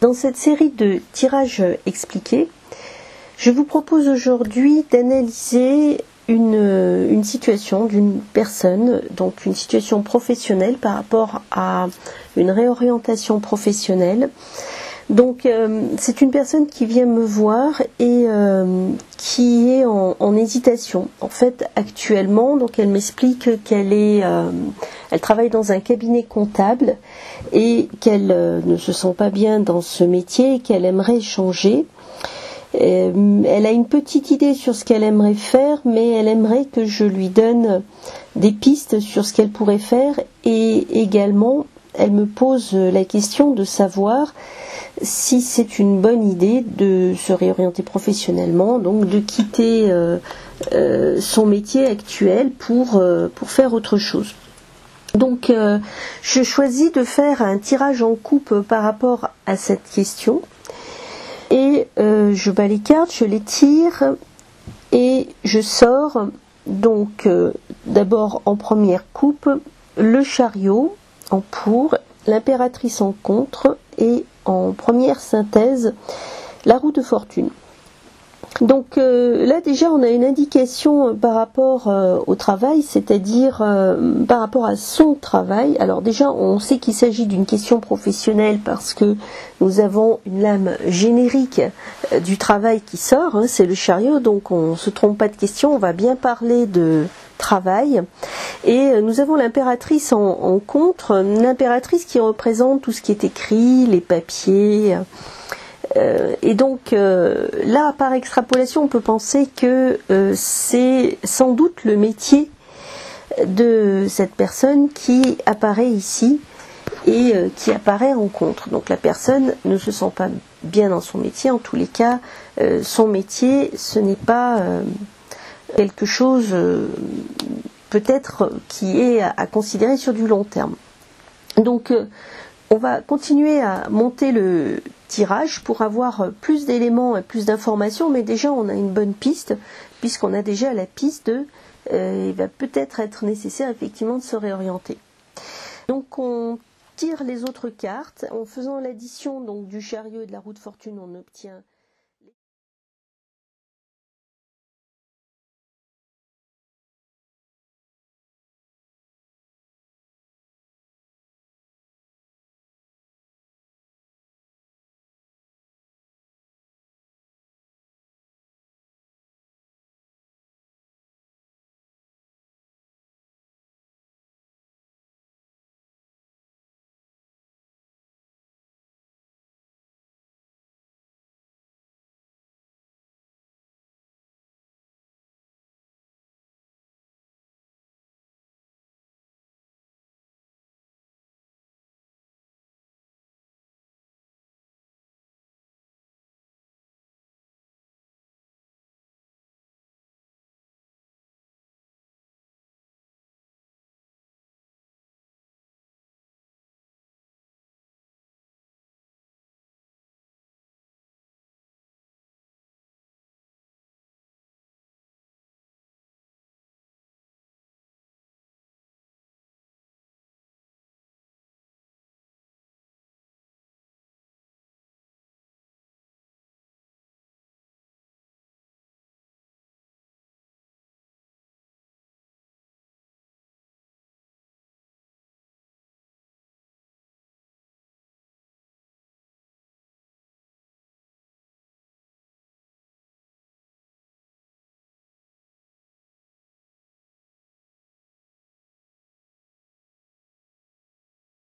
Dans cette série de tirages expliqués, je vous propose aujourd'hui d'analyser une situation d'une personne, donc une situation professionnelle par rapport à une réorientation professionnelle. Donc c'est une personne qui vient me voir et qui est en hésitation. En fait, actuellement, donc elle m'explique qu'elle elle travaille dans un cabinet comptable et qu'elle ne se sent pas bien dans ce métier et qu'elle aimerait changer. Elle a une petite idée sur ce qu'elle aimerait faire, mais elle aimerait que je lui donne des pistes sur ce qu'elle pourrait faire, et également elle me pose la question de savoir si c'est une bonne idée de se réorienter professionnellement, donc de quitter son métier actuel pour faire autre chose. Donc je choisis de faire un tirage en coupe par rapport à cette question. Et je bats les cartes, je les tire et je sors donc d'abord en première coupe le chariot en pour, l'impératrice en contre et en première synthèse la roue de fortune. Donc là déjà on a une indication par rapport au travail, c'est-à-dire par rapport à son travail. Alors déjà on sait qu'il s'agit d'une question professionnelle parce que nous avons une lame générique du travail qui sort, hein, c'est le chariot, donc on ne se trompe pas de question, on va bien parler de travail. Et nous avons l'impératrice en contre, l'impératrice qui représente tout ce qui est écrit, les papiers. Et donc là, par extrapolation, on peut penser que c'est sans doute le métier de cette personne qui apparaît ici et qui apparaît en contre. Donc la personne ne se sent pas bien dans son métier. En tous les cas, son métier, ce n'est pas quelque chose peut-être qui est à considérer sur du long terme. Donc on va continuer à monter le tirage pour avoir plus d'éléments et plus d'informations, mais déjà on a une bonne piste, puisqu'on a déjà la piste de il va peut-être être nécessaire effectivement de se réorienter. Donc on tire les autres cartes, en faisant l'addition donc du chariot et de la roue de fortune, on obtient